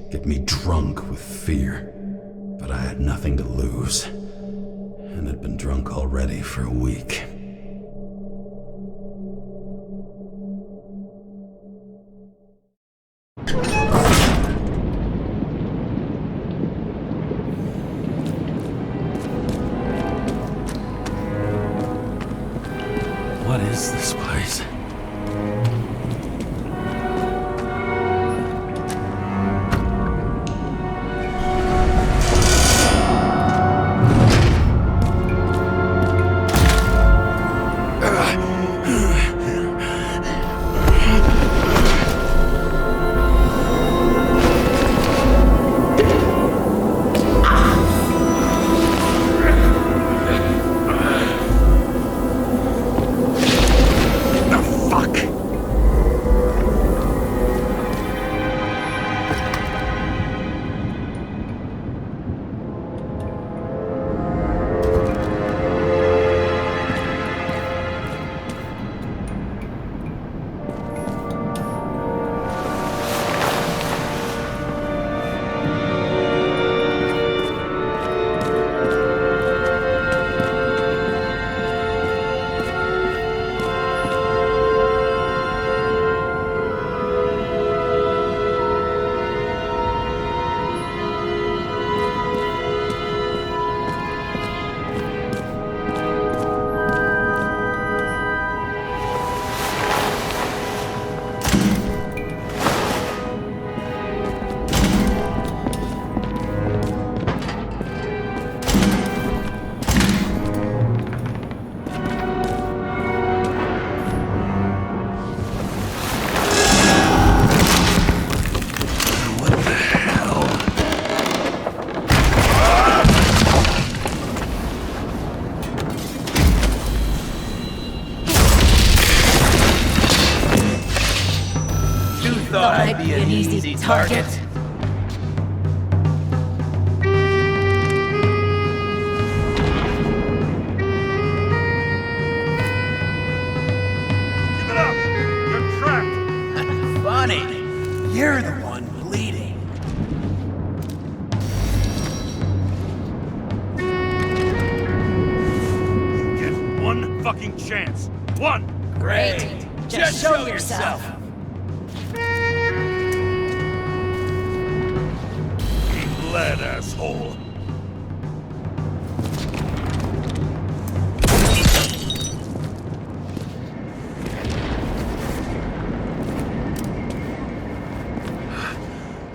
get me drunk with fear. But I had nothing to lose, and had been drunk already for a week. What is this place? Thought I'd be an easy target. Give it up! You're trapped! Funny. You're the one bleeding. You get one fucking chance. One! Great. Just show yourself. Lead, asshole.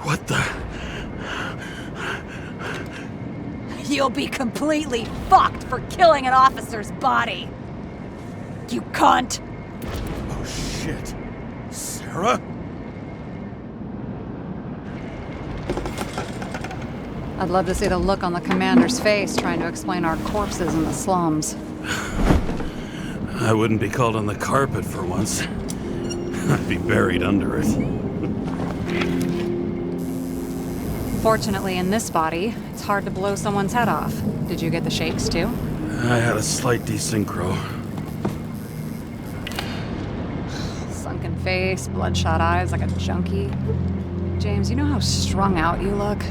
What the? You'll be completely fucked for killing an officer's body. You cunt. Oh shit. Sarah? I'd love to see the look on the commander's face trying to explain our corpses in the slums. I wouldn't be called on the carpet for once. I'd be buried under it. Fortunately, in this body, it's hard to blow someone's head off. Did you get the shakes too? I had a slight desynchro. Sunken face, bloodshot eyes like a junkie. James, you know how strung out you look?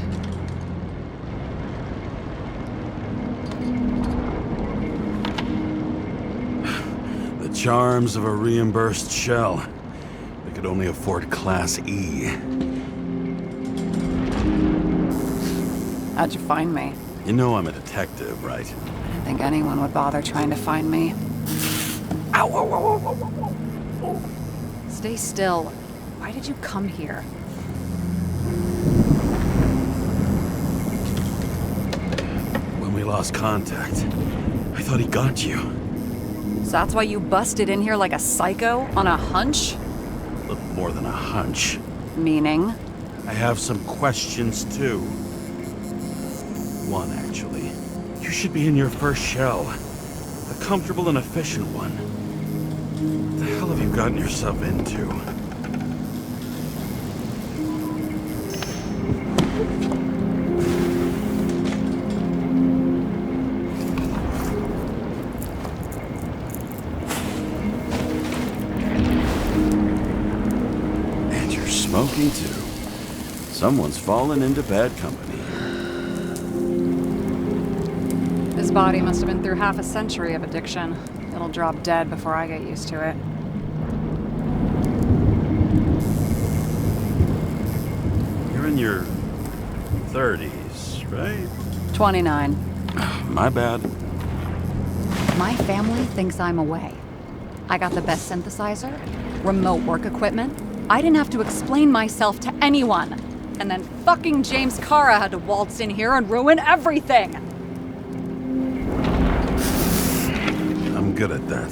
The charms of a reimbursed shell. They could only afford Class E. How'd you find me? You know I'm a detective, right? I didn't think anyone would bother trying to find me. Ow, ow, ow, ow, ow, ow. Stay still. Why did you come here? When we lost contact, I thought he got you. So that's why you busted in here like a psycho on a hunch? A little more than a hunch. Meaning? I have some questions, too. One, actually. You should be in your first shell. A comfortable and efficient one. What the hell have you gotten yourself into? And you're smoking, too. Someone's fallen into bad company. His body must have been through half a century of addiction. It'll drop dead before I get used to it. You're in your 30s, right? 29. My bad. My family thinks I'm away. I got the best synthesizer, remote work equipment. I didn't have to explain myself to anyone. And then fucking James Cara had to waltz in here and ruin everything. I'm good at that.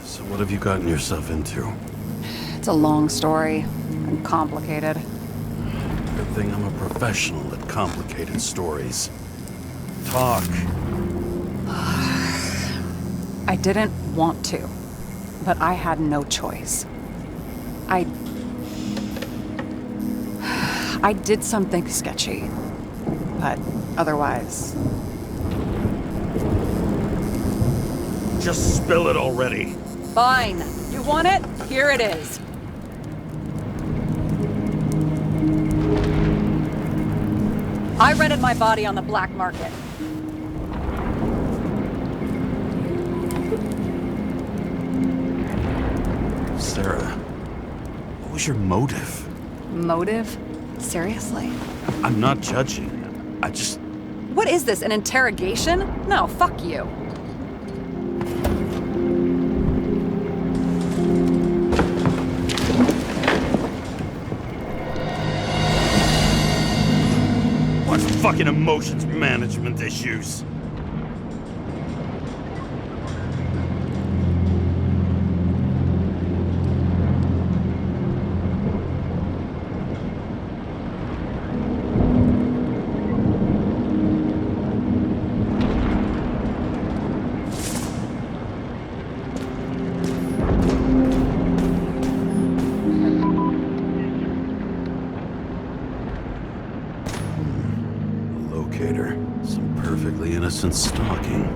So what have you gotten yourself into? It's a long story and complicated. Good thing I'm a professional at complicated stories. Talk. I didn't want to, but I had no choice. I did something sketchy, but otherwise... Just spill it already. Fine. You want it? Here it is. I rented my body on the black market. Sarah, what was your motive? Motive? Seriously? I'm not judging. I just... What is this, an interrogation? No, fuck you. What fucking emotions management issues? Some perfectly innocent stalking.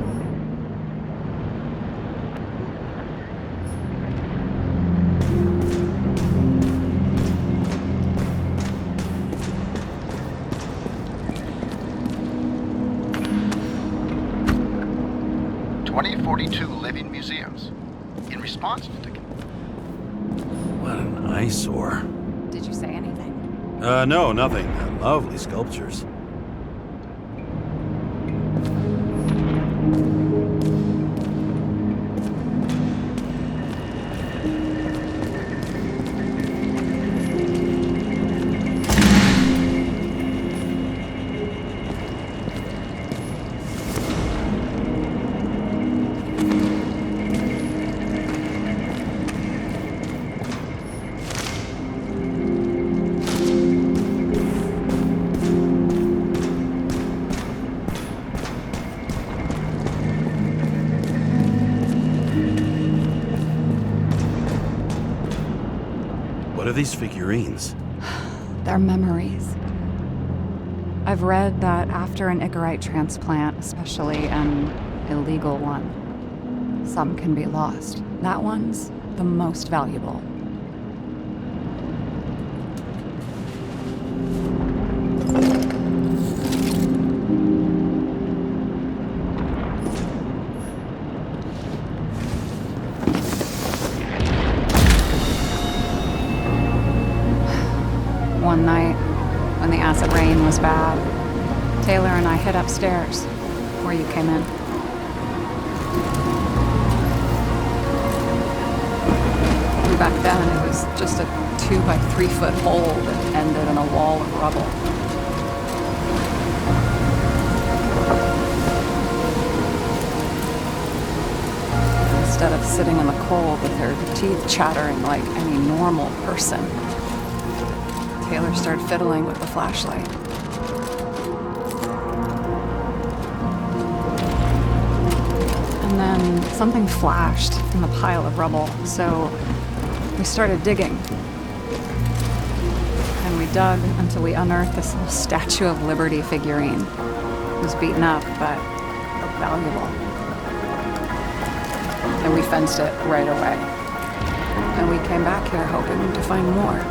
Living museums. In response to the... What an eyesore. Did you say anything? No, nothing. Lovely sculptures. What are these figurines? They're memories. I've read that after an Icarite transplant, especially an illegal one, some can be lost. That one's the most valuable. One night, when the acid rain was bad, Taylor and I hid upstairs, where you came in. And back then, it was just a 2 by 3 foot hole that ended in a wall of rubble. Instead of sitting in the cold with her teeth chattering like any normal person, Taylor started fiddling with the flashlight. And then something flashed in the pile of rubble, so we started digging. And we dug until we unearthed this little Statue of Liberty figurine. It was beaten up, but valuable. And we fenced it right away. And we came back here hoping to find more.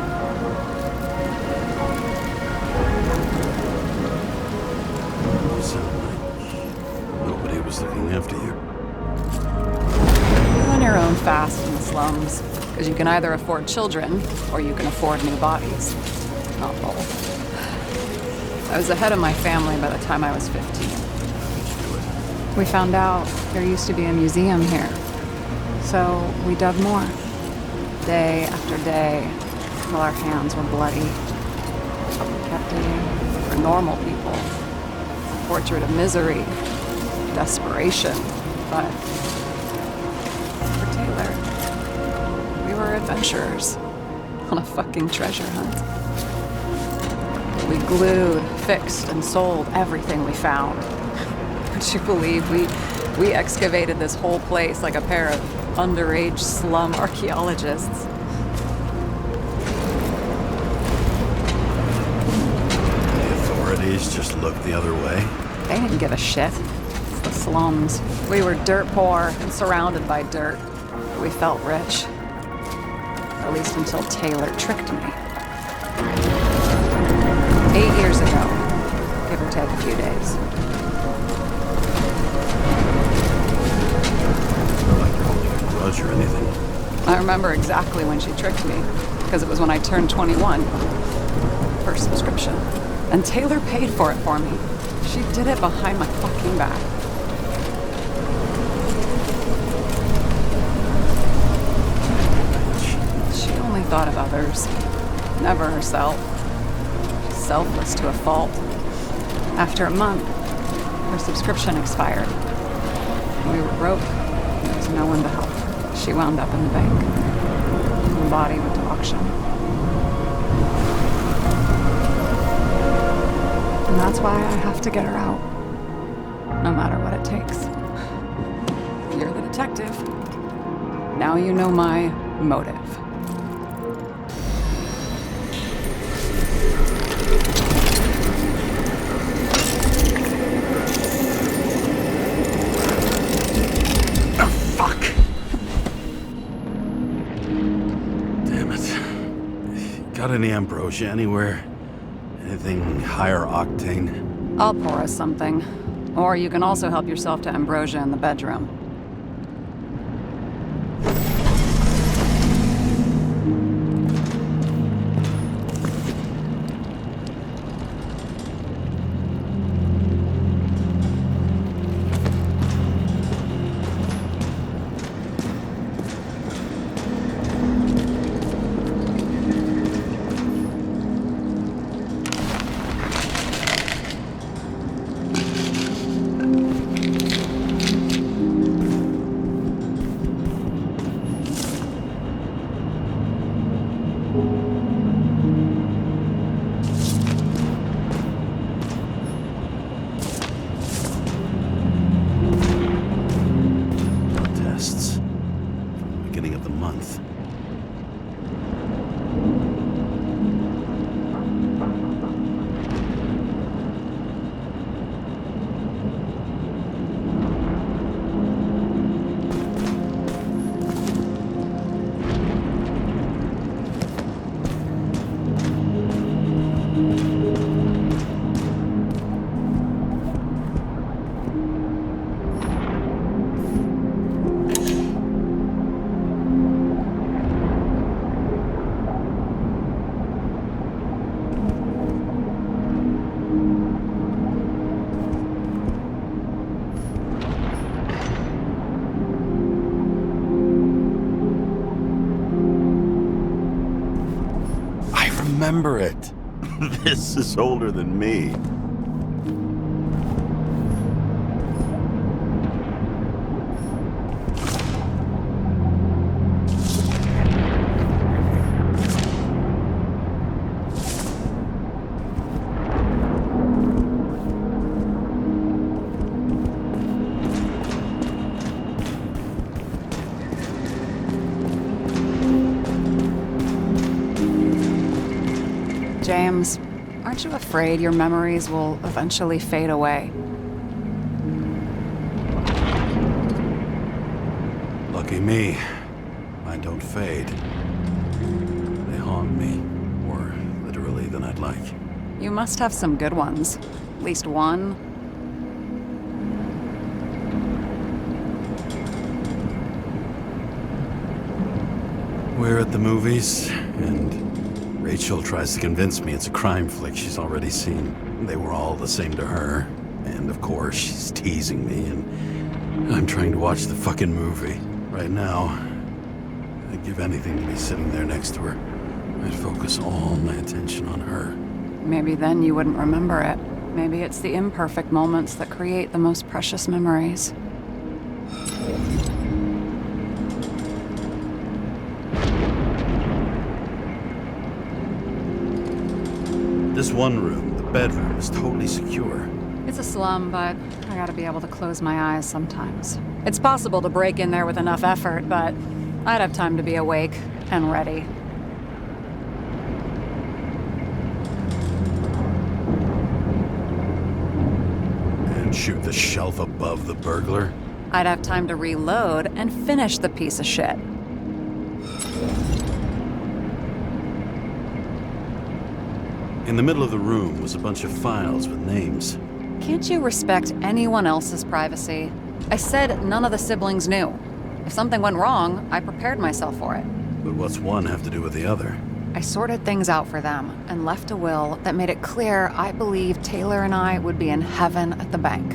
Who's looking after you? You're on your own fast in the slums. Because you can either afford children, or you can afford new bodies. Not both. I was ahead of my family by the time I was 15. We found out there used to be a museum here. So we dug more. Day after day, while our hands were bloody. We kept digging for normal people. Portrait of misery, desperation, but for Taylor, we were adventurers on a fucking treasure hunt. We glued, fixed, and sold everything we found. Would you believe we excavated this whole place like a pair of underage slum archaeologists? The authorities just looked the other way. They didn't give a shit. It's the slums. We were dirt poor and surrounded by dirt. But we felt rich. At least until Taylor tricked me. 8 years ago, give or take a few days. Not like you're holding a grudge or anything. I remember exactly when she tricked me, because it was when I turned 21. First subscription. And Taylor paid for it for me. She did it behind my fucking back. She only thought of others, never herself. Selfless to a fault. After a month, her subscription expired. We were broke. There was no one to help. She wound up in the bank. The body went to auction. And that's why I have to get her out. No matter what it takes. You're the detective. Now you know my motive. Got any ambrosia anywhere? Anything higher octane? I'll pour us something. Or you can also help yourself to ambrosia in the bedroom. Remember it. This is older than me. James, aren't you afraid your memories will eventually fade away? Lucky me. Mine don't fade. They haunt me. More literally than I'd like. You must have some good ones. At least one. We're at the movies, and Rachel tries to convince me it's a crime flick she's already seen. They were all the same to her, and of course she's teasing me, and I'm trying to watch the fucking movie. Right now, I'd give anything to be sitting there next to her. I'd focus all my attention on her. Maybe then you wouldn't remember it. Maybe it's the imperfect moments that create the most precious memories. This one room, the bedroom, is totally secure. It's a slum, but I gotta be able to close my eyes sometimes. It's possible to break in there with enough effort, but I'd have time to be awake and ready. And shoot the shelf above the burglar. I'd have time to reload and finish the piece of shit. In the middle of the room was a bunch of files with names. Can't you respect anyone else's privacy? I said none of the siblings knew. If something went wrong, I prepared myself for it. But what's one have to do with the other? I sorted things out for them and left a will that made it clear I believed Taylor and I would be in heaven at the bank.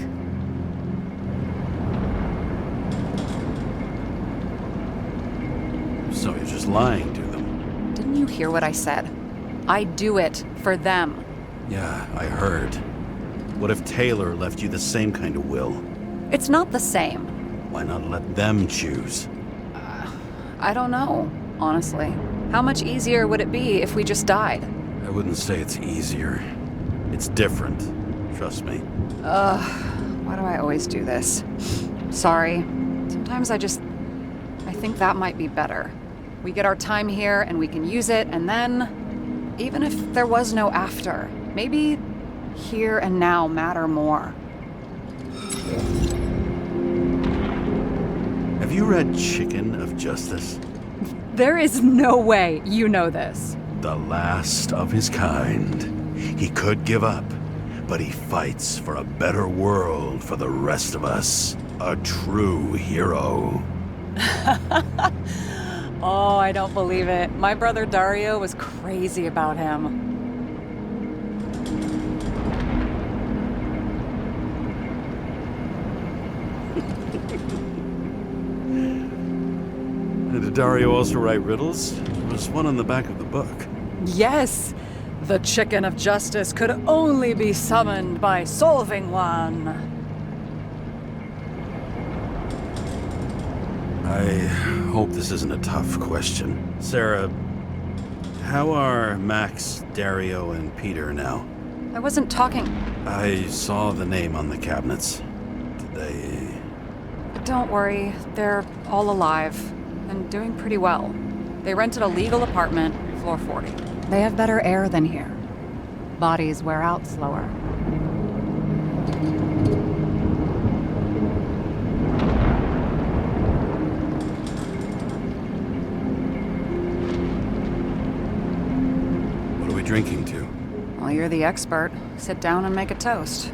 So you're just lying to them? Didn't you hear what I said? I do it for them. Yeah, I heard. What if Taylor left you the same kind of will? It's not the same. Why not let them choose? I don't know, honestly. How much easier would it be if we just died? I wouldn't say it's easier. It's different. Trust me. Why do I always do this? Sorry. Sometimes I think that might be better. We get our time here and we can use it, and then, even if there was no after, maybe here and now matter more. Have you read Chicken of Justice? There is no way you know this. The last of his kind. He could give up, but he fights for a better world for the rest of us. A true hero. Oh, I don't believe it. My brother Dario was crazy about him. Did Dario also write riddles? There was one on the back of the book. Yes! The Chicken of Justice could only be summoned by solving one. I hope this isn't a tough question. Sarah, how are Max, Dario, and Peter now? I wasn't talking. I saw the name on the cabinets. Did they... Don't worry, they're all alive and doing pretty well. They rented a legal apartment, floor 40. They have better air than here. Bodies wear out slower. What are we drinking to? Well, you're the expert. Sit down and make a toast.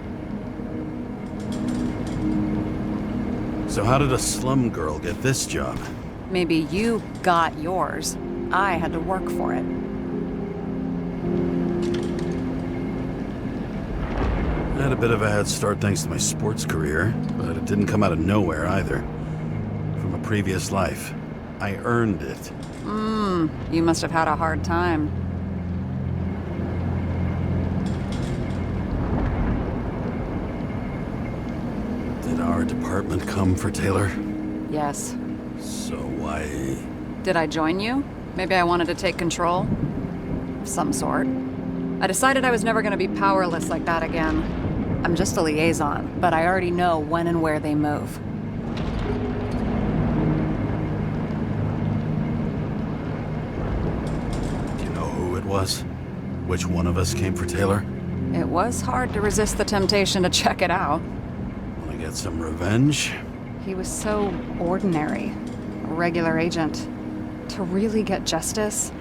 So how did a slum girl get this job? Maybe you got yours. I had to work for it. I had a bit of a head start thanks to my sports career, but it didn't come out of nowhere either. From a previous life. I earned it. You must have had a hard time. Did our department come for Taylor? Yes. So why... Did I join you? Maybe I wanted to take control? Of some sort. I decided I was never going to be powerless like that again. I'm just a liaison, but I already know when and where they move. Do you know who it was? Which one of us came for Taylor? It was hard to resist the temptation to check it out. Wanna get some revenge? He was so ordinary. A regular agent. To really get justice,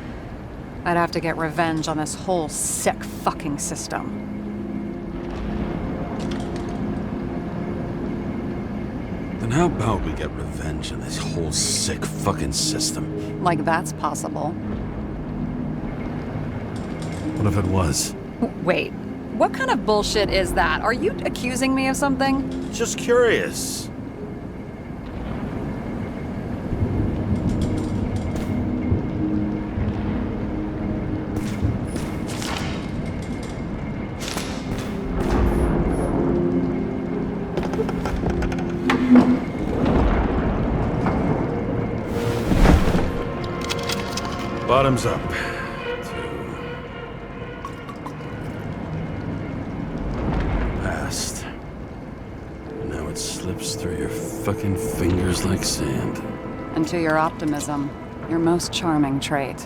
I'd have to get revenge on this whole sick fucking system. Then And how about we get revenge on this whole sick fucking system? Like that's possible. What if it was? Wait, what kind of bullshit is that? Are you accusing me of something? Just curious. Bottoms up. Past. Now it slips through your fucking fingers like sand. And to your optimism, your most charming trait.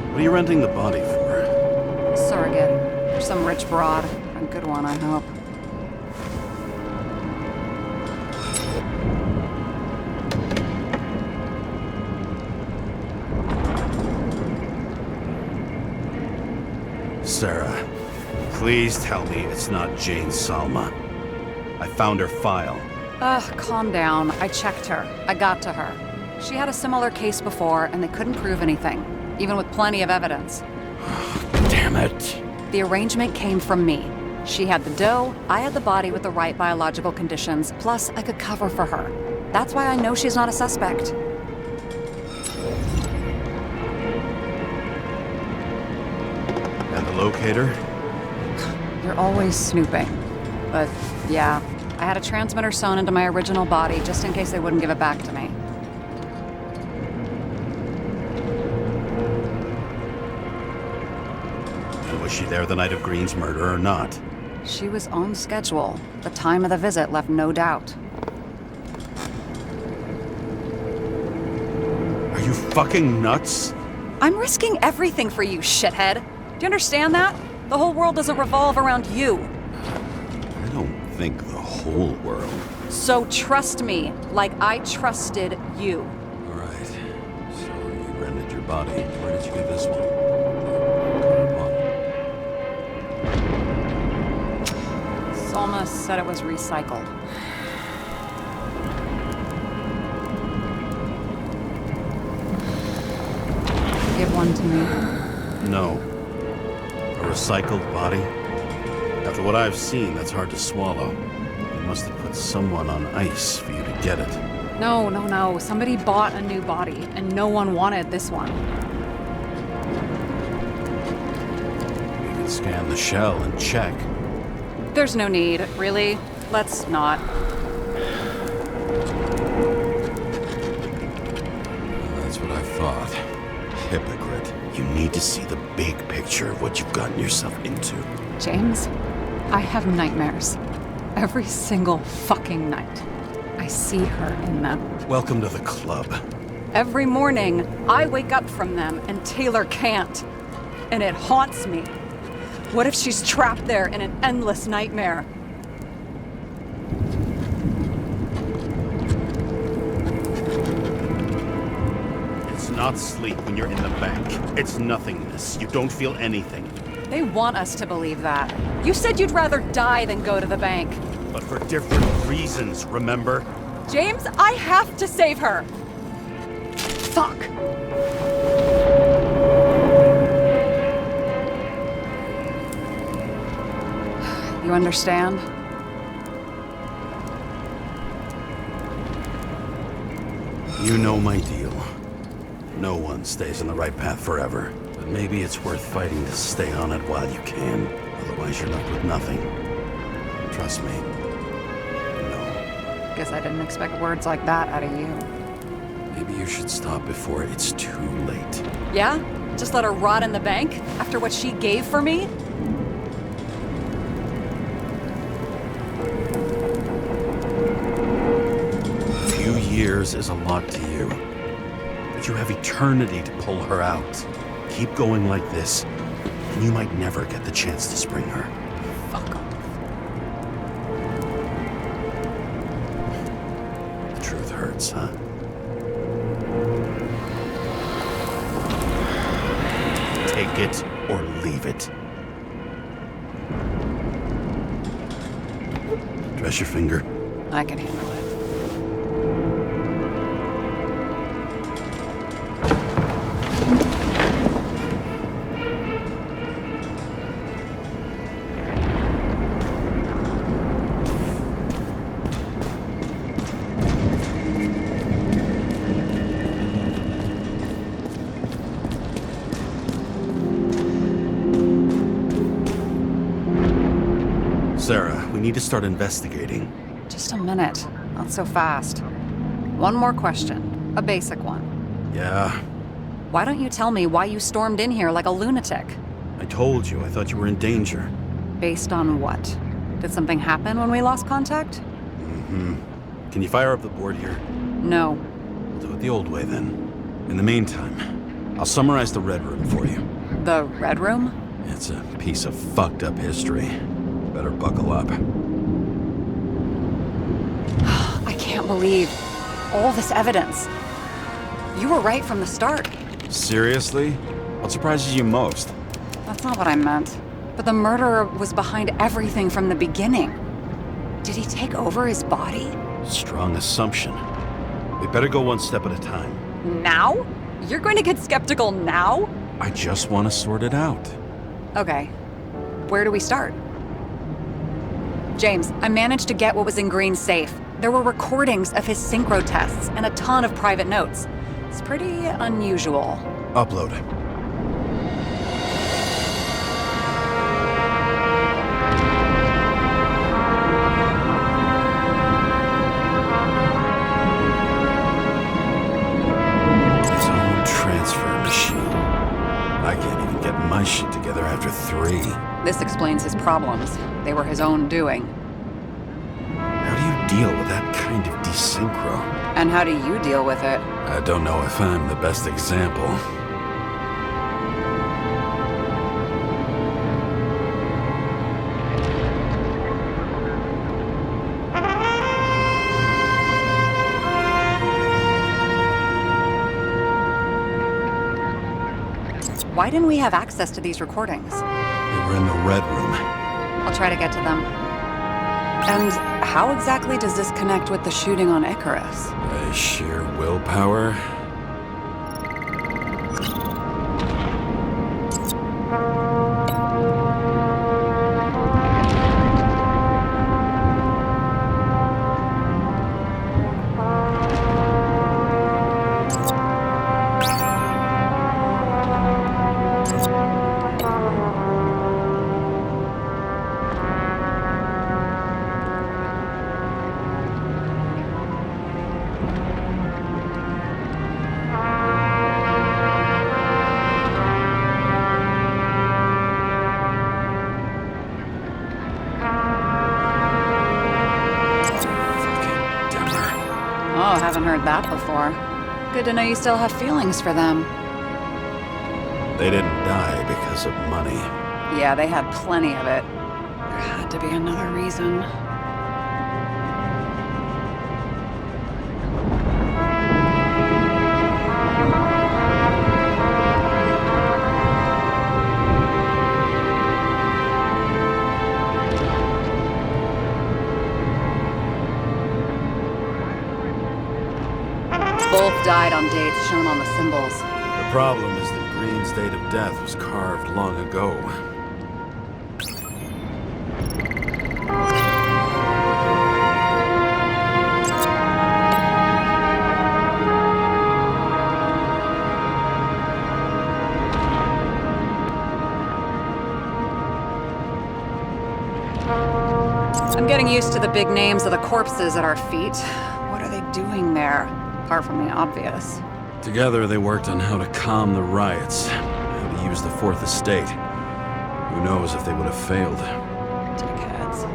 What are you renting the body for? Surrogate. For some rich broad. A good one, I hope. Sarah, please tell me it's not Jane Salma. I found her file. Ugh, calm down. I checked her. I got to her. She had a similar case before, and they couldn't prove anything, even with plenty of evidence. Damn it. The arrangement came from me. She had the dough, I had the body with the right biological conditions, plus I could cover for her. That's why I know she's not a suspect. And the locator? You're always snooping. But yeah, I had a transmitter sewn into my original body just in case they wouldn't give it back to me. Was she there the night of Green's murder or not? She was on schedule. The time of the visit left no doubt. Are you fucking nuts? I'm risking everything for you, shithead. Do you understand that? The whole world doesn't revolve around you. I don't think the whole world. So trust me, like I trusted you. All right. So you rented your body. Where did you get this one? Salma said it was recycled. Give one to me. No. A recycled body? After what I've seen, that's hard to swallow. You must have put someone on ice for you to get it. No. Somebody bought a new body, and no one wanted this one. You can scan the shell and check. There's no need, really. Let's not. That's what I thought. Hypocrite. You need to see the big picture of what you've gotten yourself into. James, I have nightmares. Every single fucking night. I see her in them. Welcome to the club. Every morning, I wake up from them and Taylor can't. And it haunts me. What if she's trapped there in an endless nightmare? It's not sleep when you're in the bank. It's nothingness. You don't feel anything. They want us to believe that. You said you'd rather die than go to the bank. But for different reasons, remember? James, I have to save her. Fuck. You understand? You know my deal. No one stays on the right path forever. But maybe it's worth fighting to stay on it while you can. Otherwise you're left with nothing. Trust me. No. Guess I didn't expect words like that out of you. Maybe you should stop before it's too late. Yeah? Just let her rot in the bank? After what she gave for me? Years is a lot to you, but you have eternity to pull her out. Keep going like this, and you might never get the chance to spring her. Fuck off. The truth hurts, huh? Take it or leave it. Dress your finger. I can handle it. Sarah, we need to start investigating. Just a minute. Not so fast. One more question. A basic one. Yeah, Why don't you tell me why you stormed in here like a lunatic? I told you. I thought you were in danger. Based on what? Did something happen when we lost contact? Can you fire up the board here? No. We'll do it the old way then. In the meantime, I'll summarize the Red Room for you. The Red Room? It's a piece of fucked up history. Better buckle up. I can't believe all this evidence. You were right from the start. Seriously? What surprises you most? That's not what I meant. But the murderer was behind everything from the beginning. Did he take over his body? Strong assumption. We better go one step at a time. Now? You're going to get skeptical now? I just want to sort it out. Okay. Where do we start? James, I managed to get what was in Green's safe. There were recordings of his synchro tests and a ton of private notes. It's pretty unusual. Upload. His own transfer machine. I can't even get my shit together after 3. This explains his problems. They were his own doing. How do you deal with that kind of desynchro? And how do you deal with it? I don't know if I'm the best example. Why didn't we have access to these recordings? They were in the Red Room. I'll try to get to them. And how exactly does this connect with the shooting on Icarus? By sheer willpower. Oh, haven't heard that before. Good to know you still have feelings for them. They didn't die because of money. Yeah, they had plenty of it. There had to be another reason. Both died on dates shown on the symbols. The problem is that Green's date of death was carved long ago. I'm getting used to the big names of the corpses at our feet. What are they doing there? Apart from the obvious. Together, they worked on how to calm the riots, how to use the Fourth Estate. Who knows if they would have failed. Dickheads.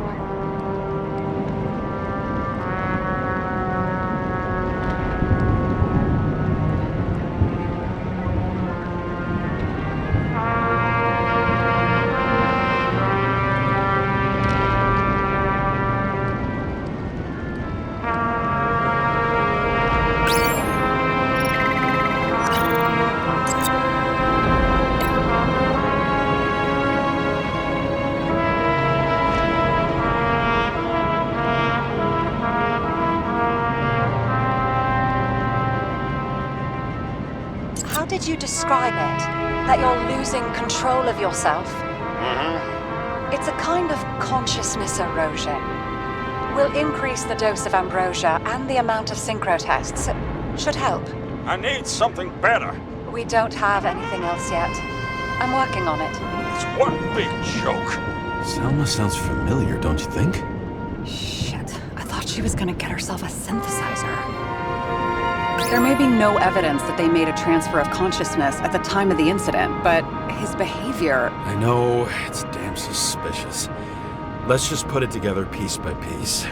did you describe it? That you're losing control of yourself? It's a kind of consciousness erosion. We'll increase the dose of ambrosia and the amount of synchro tests. Should help. I need something better. We don't have anything else yet. I'm working on it. It's one big joke. Selma sounds familiar, don't you think? Shit, I thought she was gonna get herself a synthesizer. There may be no evidence that they made a transfer of consciousness at the time of the incident, but his behavior... I know, it's damn suspicious. Let's just put it together piece by piece.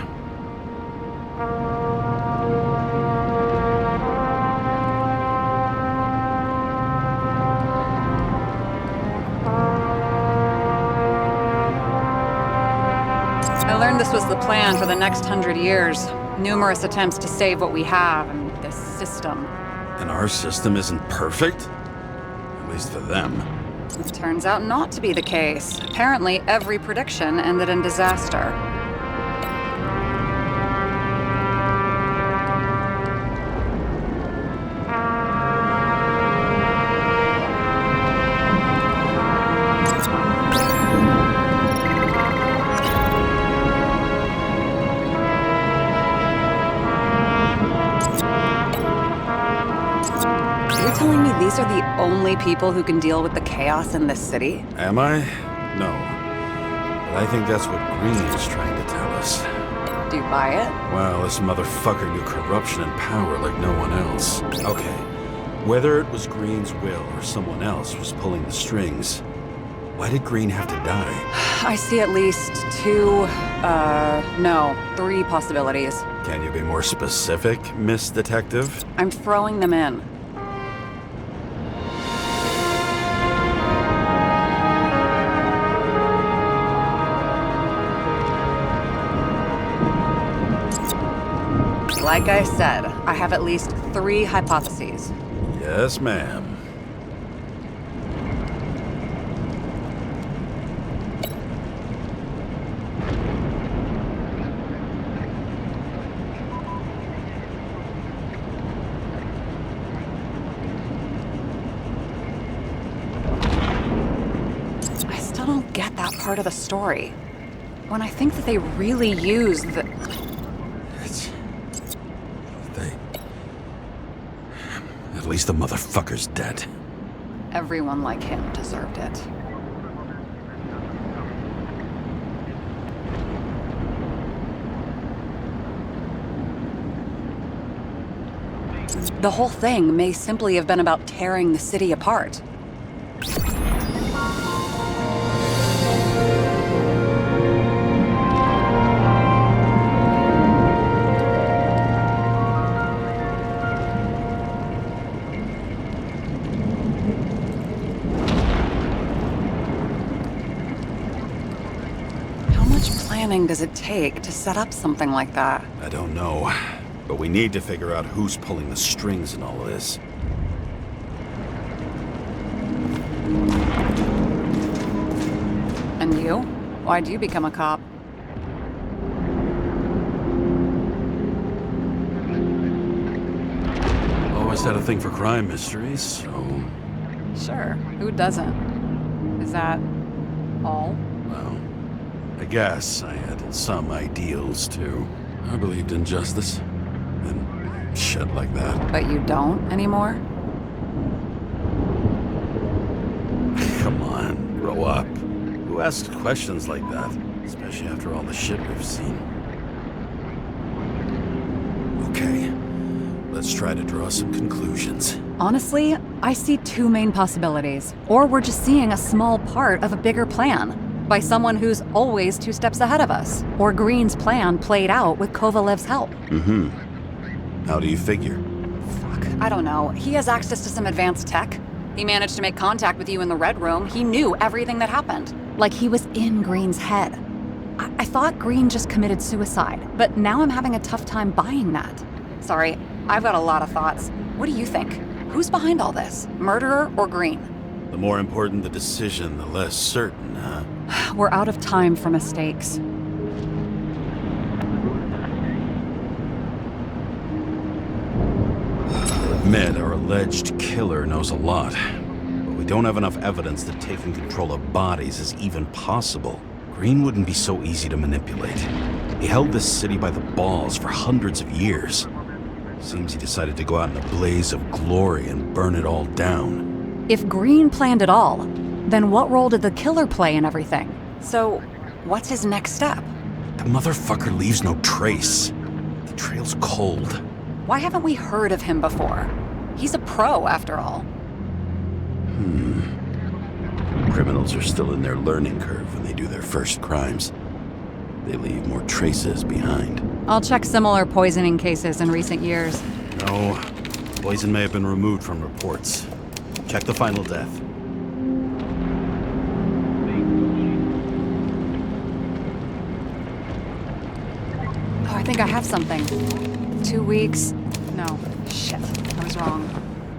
I learned this was the plan for the next 100 years. Numerous attempts to save what we have and this system. And our system isn't perfect? At least for them. It turns out not to be the case. Apparently, every prediction ended in disaster. You're telling me these are the only people who can deal with the chaos in this city? Am I? No. But I think that's what Green is trying to tell us. Do you buy it? Well, this motherfucker knew corruption and power like no one else. Okay, whether it was Green's will or someone else was pulling the strings, why did Green have to die? I see at least three possibilities. Can you be more specific, Miss Detective? I'm throwing them in. Like I said, I have at least 3 hypotheses. Yes, ma'am. I still don't get that part of the story. When I think that they really used the... At least the motherfucker's dead. Everyone like him deserved it. The whole thing may simply have been about tearing the city apart. Does it take to set up something like that? I don't know, but we need to figure out who's pulling the strings in all of this. And you? Why'd you become a cop? Always had a thing for crime mysteries, so... Sure, who doesn't? Is that all? Well, I guess I had some ideals, too. I believed in justice, and shit like that. But you don't anymore? Come on, grow up. Who asks questions like that? Especially after all the shit we've seen. Okay, let's try to draw some conclusions. Honestly, I see 2 main possibilities. Or we're just seeing a small part of a bigger plan. By someone who's always 2 steps ahead of us. Or Green's plan played out with Kovalev's help. How do you figure? Fuck, I don't know. He has access to some advanced tech. He managed to make contact with you in the Red Room. He knew everything that happened. Like he was in Green's head. I thought Green just committed suicide, but now I'm having a tough time buying that. Sorry, I've got a lot of thoughts. What do you think? Who's behind all this? Murderer or Green? The more important the decision, the less certain, huh? We're out of time for mistakes. admit our alleged killer knows a lot, but we don't have enough evidence that taking control of bodies is even possible. Green wouldn't be so easy to manipulate. He held this city by the balls for hundreds of years. Seems he decided to go out in a blaze of glory and burn it all down. If Green planned it all, then what role did the killer play in everything? So, what's his next step? The motherfucker leaves no trace. The trail's cold. Why haven't we heard of him before? He's a pro, after all. Criminals are still in their learning curve when they do their first crimes. They leave more traces behind. I'll check similar poisoning cases in recent years. No, poison may have been removed from reports. Check the final death. Oh, I think I have something. 2 weeks. No, shit. I was wrong.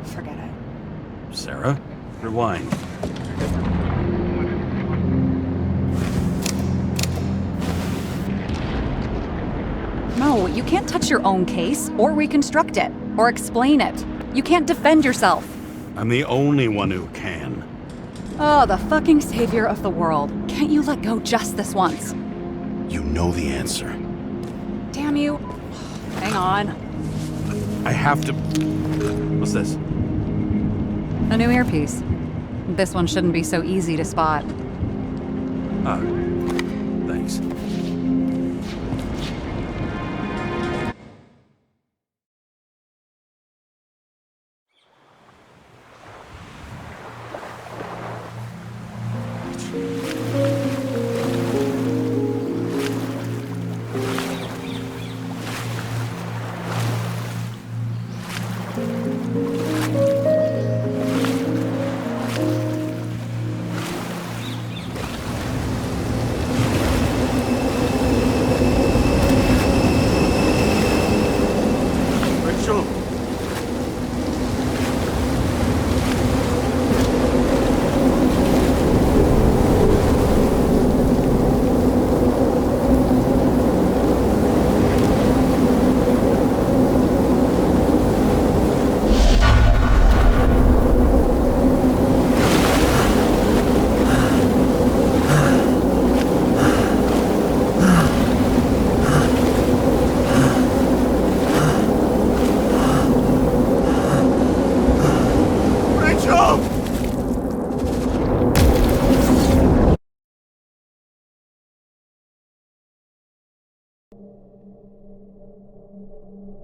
Forget it. Sarah, rewind. No, you can't touch your own case, or reconstruct it, or explain it. You can't defend yourself. I'm the only one who can. Oh, the fucking savior of the world. Can't you let go just this once? You know the answer. Damn you. Hang on. I have to... What's this? A new earpiece. This one shouldn't be so easy to spot. Ah, thanks.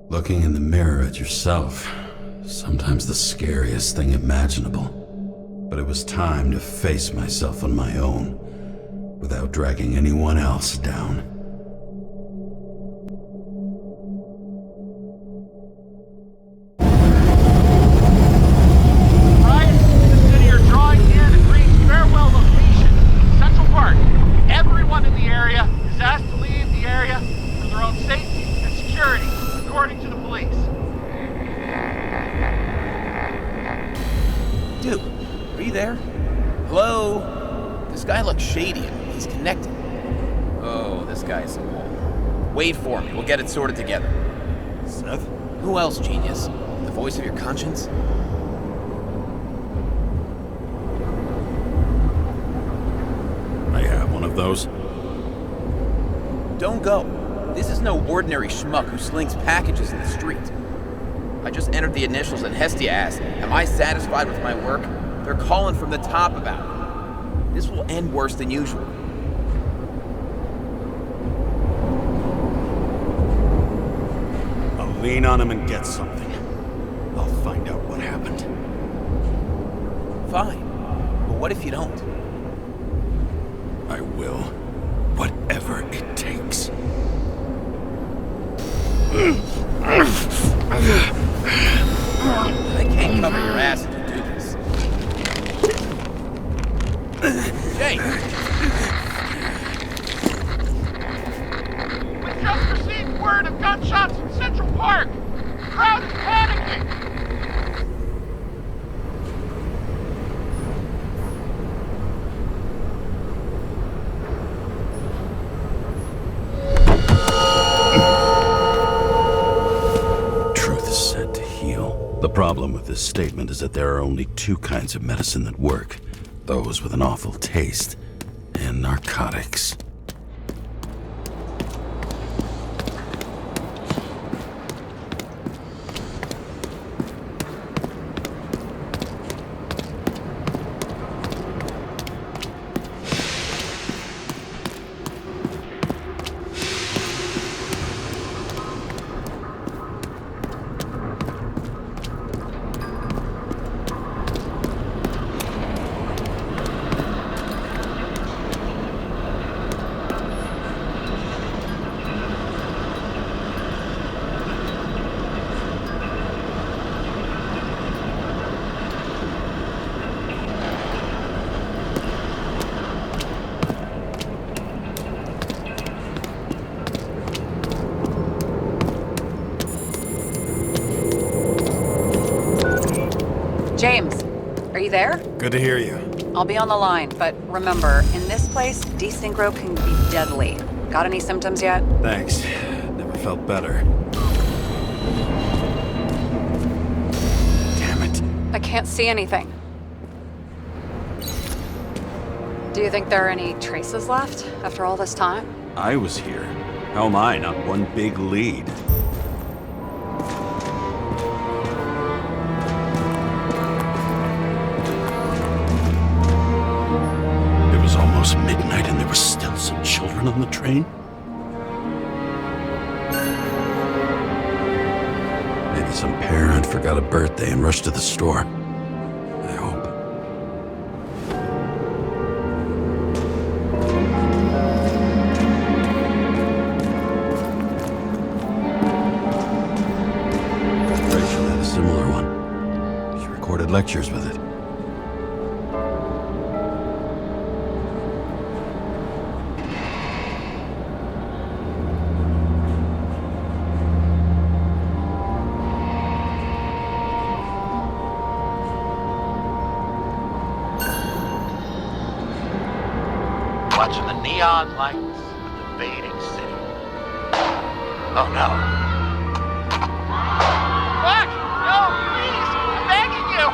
Looking in the mirror at yourself, sometimes the scariest thing imaginable. But it was time to face myself on my own, without dragging anyone else down. Right, consider your drawing near the green farewell location, Central Park. Everyone in the area is asked to leave the area for their own safety and security, according to the police. Dude, are you there? Hello? This guy looks shady. He's connected. Oh, this guy's a wall. Wait for me. We'll get it sorted together. Seth? Who else, genius? The voice of your conscience? I have one of those. Don't go. This is no ordinary schmuck who slings packages in the street. I just entered the initials and Hestia asked, am I satisfied with my work? They're calling from the top about it. This will end worse than usual. I'll lean on him and get something. I'll find out what happened. Fine. But what if you don't? I will. Whatever it takes. I can't cover your ass if you do this. Jay! We just received word of gunshots in Central Park. The crowd is panicking. Truth is said to heal. The problem with this statement is that there are only two kinds of medicine that work. Those with an awful taste, and narcotics. James, are you there? Good to hear you. I'll be on the line, but remember, in this place, desynchro can be deadly. Got any symptoms yet? Thanks. Never felt better. Damn it. I can't see anything. Do you think there are any traces left after all this time? I was here. How am I not one big lead? It was almost midnight and there were still some children on the train? Maybe some parent forgot a birthday and rushed to the store. I hope. Rachel had a similar one. She recorded lectures with it. Watching the neon lights of the fading city. Oh no. Fuck! No, please! I'm begging you!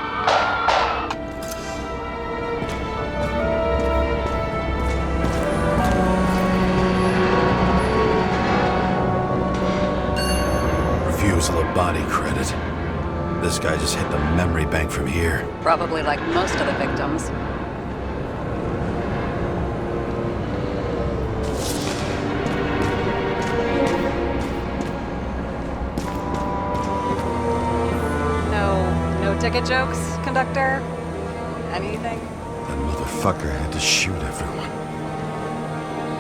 Refusal of body credit. This guy just hit the memory bank from here. Probably like most of the victims. No ticket jokes, conductor? Anything? That motherfucker had to shoot everyone.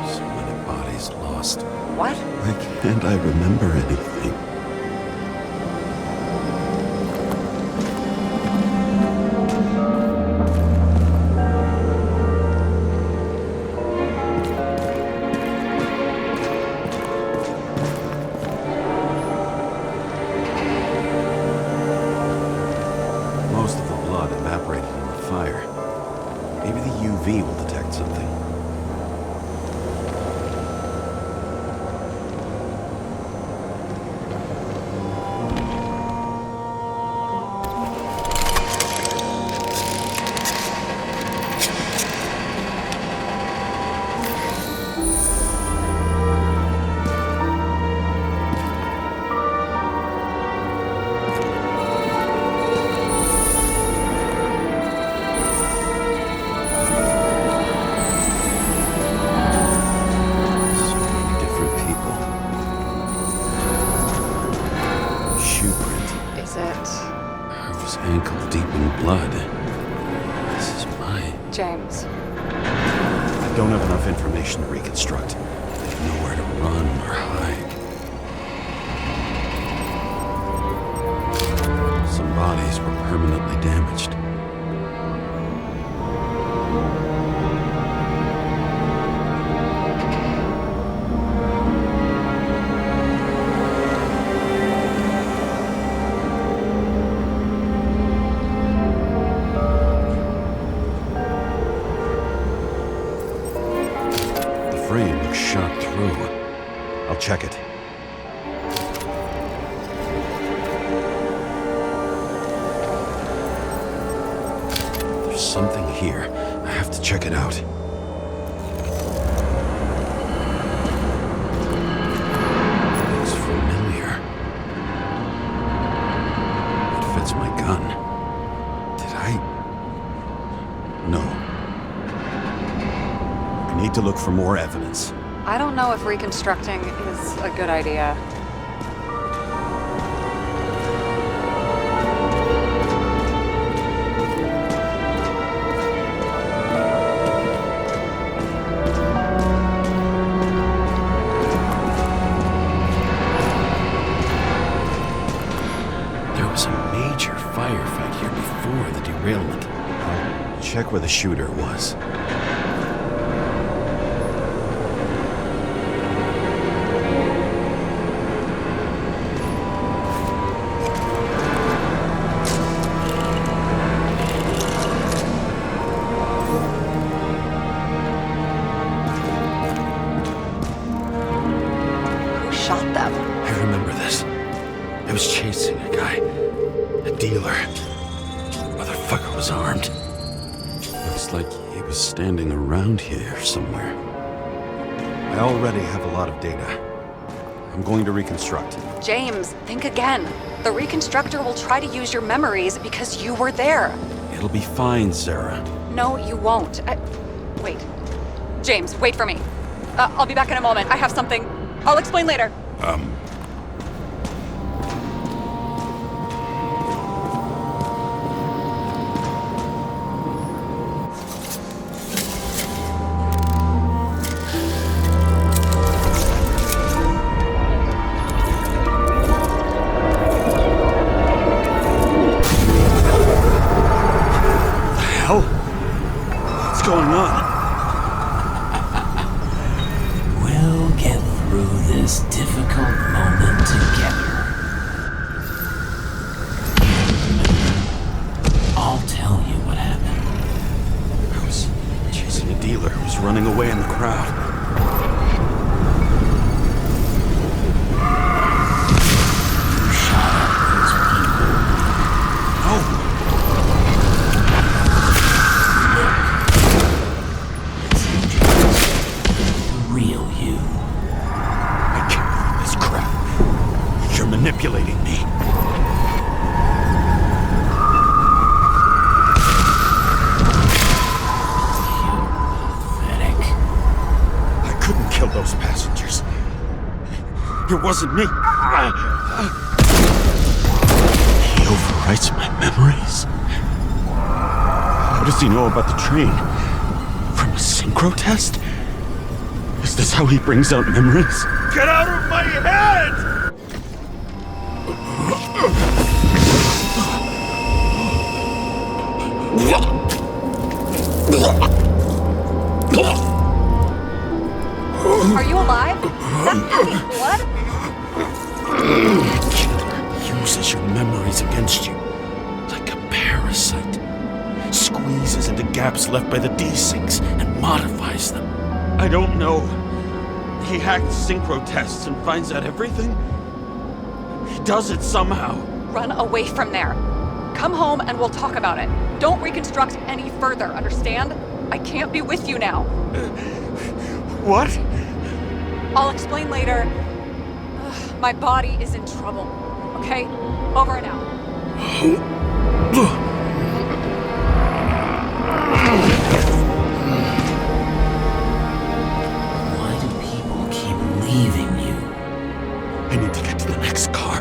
So many bodies lost. What? Why can't I remember anything? Most of the blood evaporated in the fire. Maybe the UV will detect something. Ankle deep in blood. This is mine. James. I don't have enough information to reconstruct. I have nowhere to run or hide. Some bodies were permanently damaged. Frame looks shot through. I'll check it. There's something here. I have to check it out. Looks familiar. It fits my gun. Did I? No. I need to look for more evidence. I don't know if reconstructing is a good idea. Firefight here before the derailment. I'll check where the shooter was. Who shot them? I remember this. I was chasing a guy. A dealer. Motherfucker was armed. Looks like he was standing around here somewhere. I already have a lot of data. I'm going to reconstruct. James, think again. The reconstructor will try to use your memories because you were there. It'll be fine, Sarah. No, you won't. Wait. James, wait for me. I'll be back in a moment. I have something. I'll explain later. What's going on? We'll get through this difficult moment together. I'll tell you what happened. I was chasing a dealer who was running away in the crowd. You shot at those people. No! Real you. I can't believe this crap. You're manipulating me. Pathetic. I couldn't kill those passengers. It wasn't me. He overwrites my memories. How does he know about the train? From a synchro test? Is this how he brings out memories? Get out of my head! Are you alive? That's Abby's blood? Uses your memories against you. Like a parasite. Squeezes into gaps left by the desyncs and modifies them. I don't know. He hacked synchro tests and finds out everything? He does it somehow. Run away from there. Come home and we'll talk about it. Don't reconstruct any further, understand? I can't be with you now. What? I'll explain later. My body is in trouble. Okay? Over and out. Why do people keep leaving you? I need to get to the next car.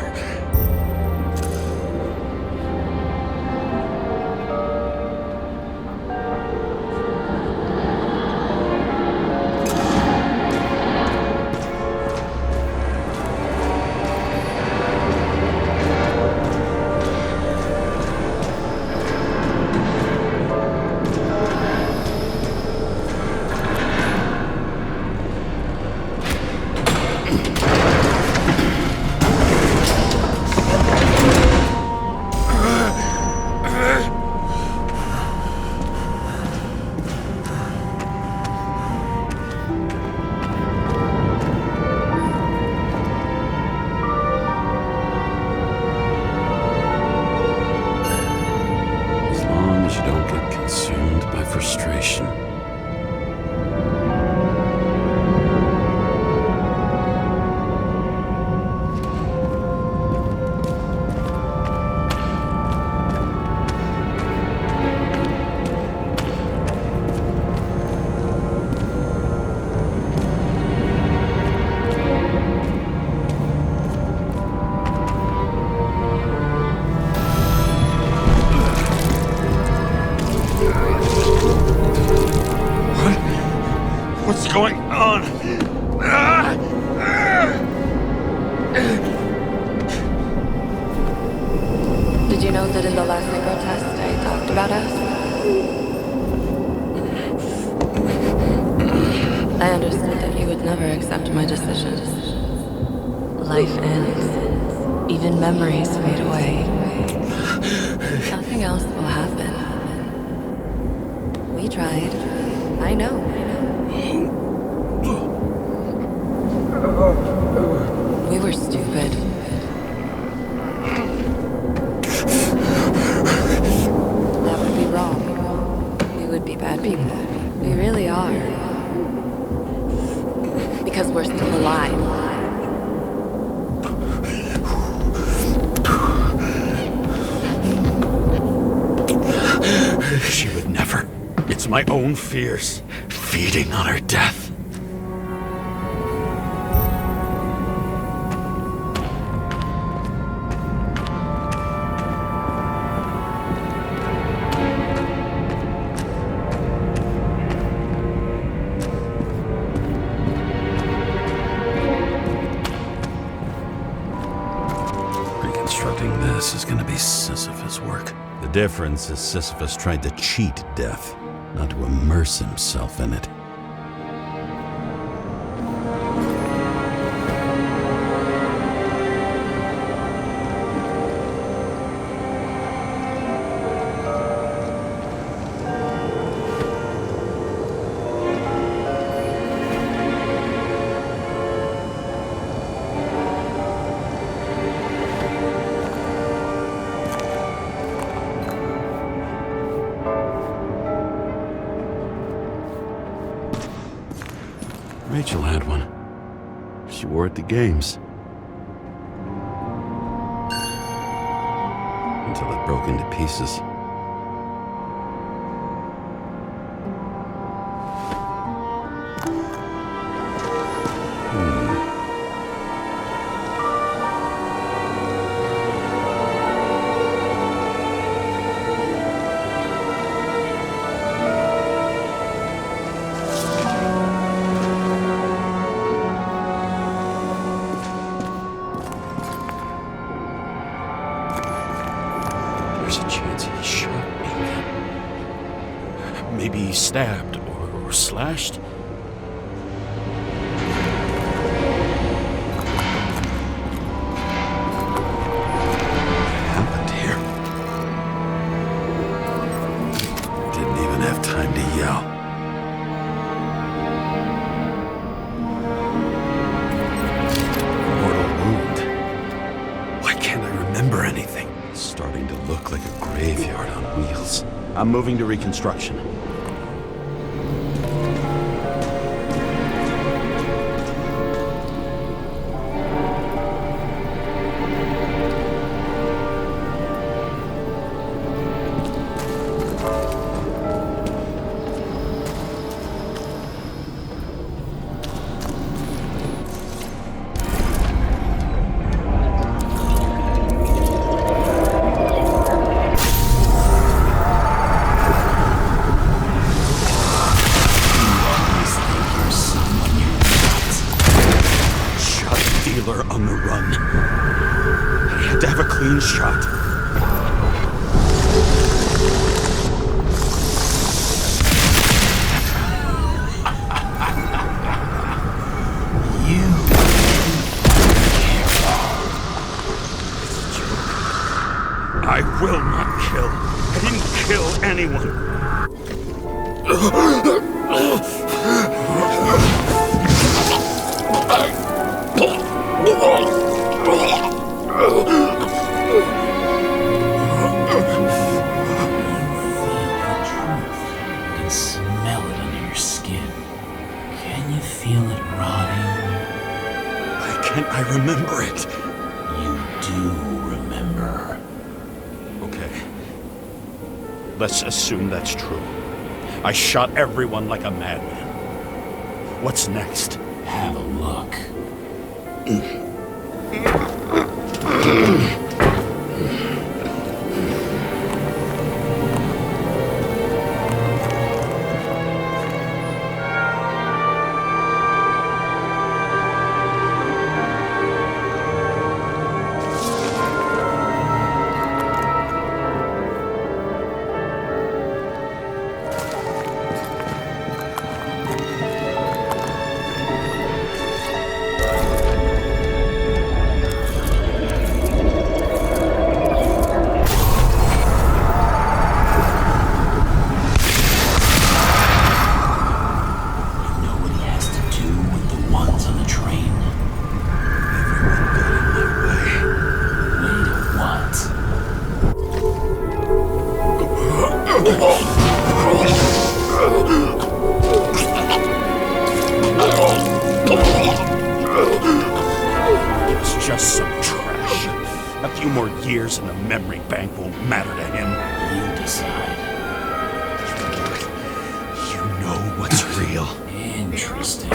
What's going on? Did you know that in the last synchro test I talked about us? I understood that you would never accept my decisions. Life ends. Even memories fade away. Nothing else will happen. We tried. I know. We were stupid. That would be wrong. We would be bad people. We really are. Because we're still alive. She would never. It's my own fears, feeding on her death. Reconstructing this is gonna be Sisyphus work. The difference is Sisyphus tried to cheat death, not to immerse himself in it. Rachel had one. She wore it to games. Until it broke into pieces. There's a chance he shot me. Maybe he stabbed or slashed. What happened here? Didn't even have time to yell. Mortal wound. Why can't I remember anything? It's starting to look like a graveyard on wheels. I'm moving to reconstruction. On the run. I had to have a clean shot. You I will not kill. I didn't kill anyone. I remember it. You do remember. Okay. Let's assume that's true. I shot everyone like a madman. What's next? Have a look. It's just some trash. A few more years and the memory bank won't matter to him. You decide. You know what's real. Interesting.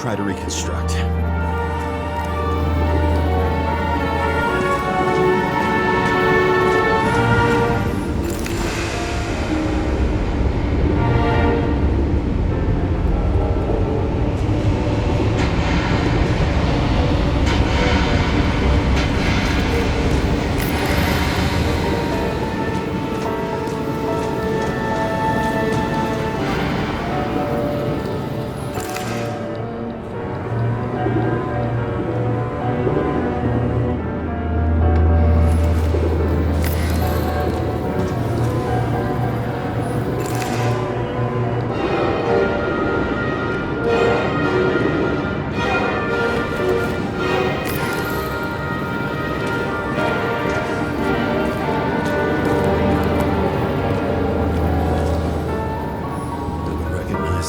Try to reconstruct.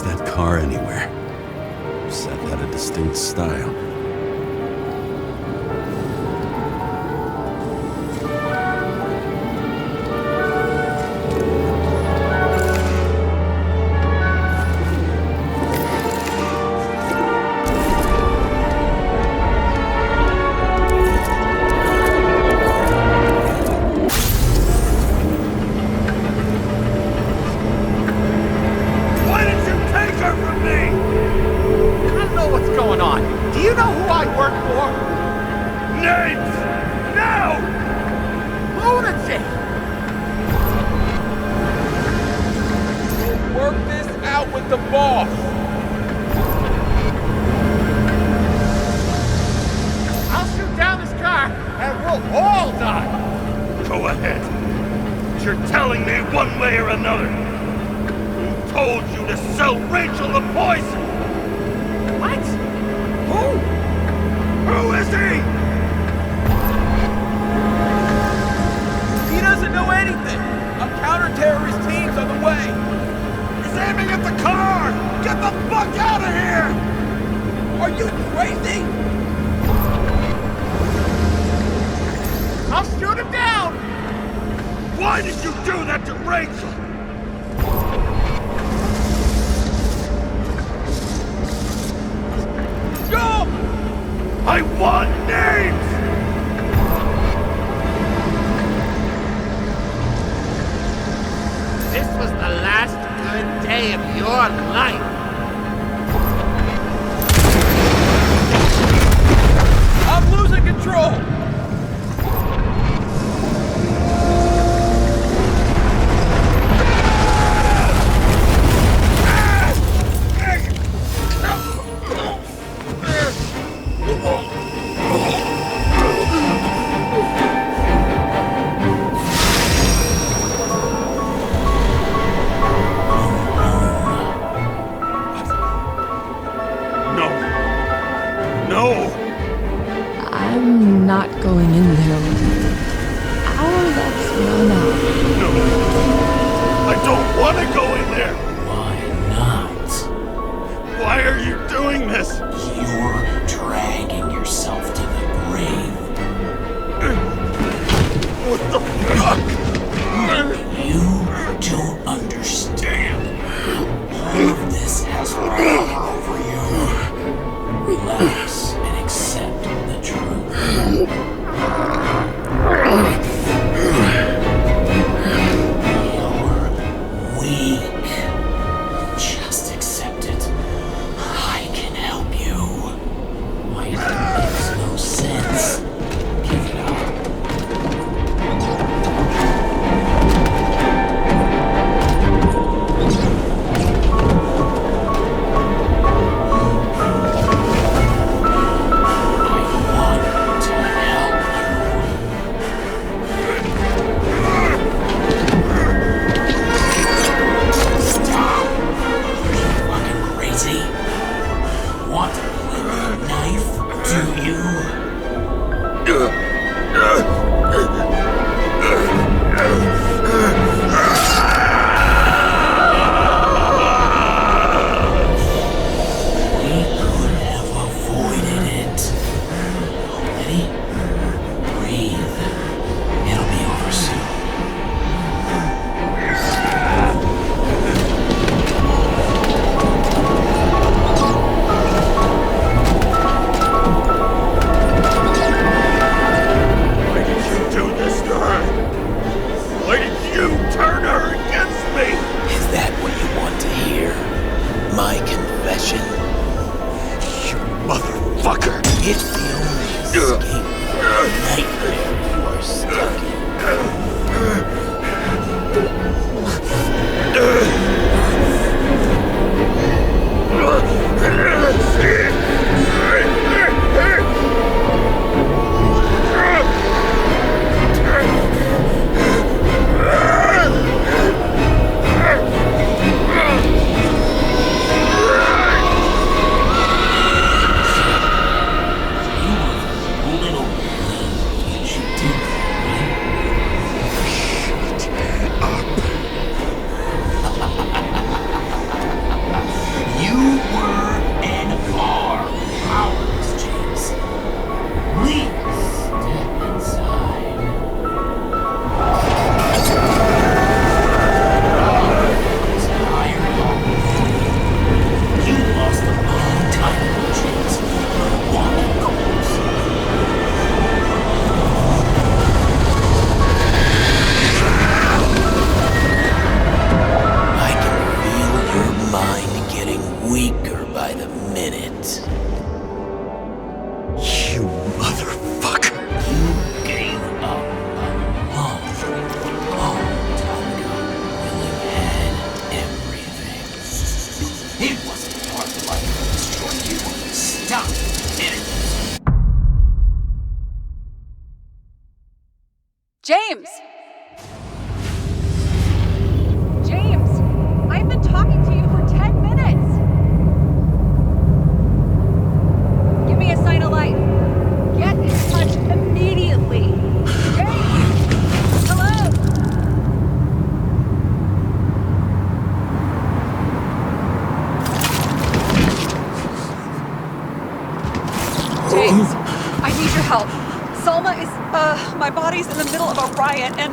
That car anywhere. Set had a distinct style. Go ahead. But you're telling me one way or another. Who told you to sell Rachel the poison? What? Who? Who is he? He doesn't know anything. A counter-terrorist team's on the way. He's aiming at the car! Get the fuck out of here! Are you crazy? I'll shoot him down! Why did you do that to Rachel? Go! I want names! This was the last good day of your life. I'm losing control! I'm not going in there with you. Our loves run out. No! I don't want to go in there! Why not? Why are you doing this? You're dragging yourself to the grave. What the fuck? You don't understand. All of this has power over you. Relax and accept the truth. You're weak. Just accept it. I can help you. Why it makes no sense. Give it up. James! James! I've been talking to you for 10 minutes! Give me a sign of life. Get in touch immediately! James! Hello? James, I need your help. Salma is, my body's in the middle of a riot and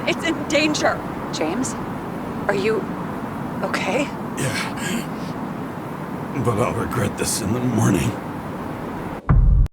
it's in danger. James, are you okay? Yeah. But I'll regret this in the morning.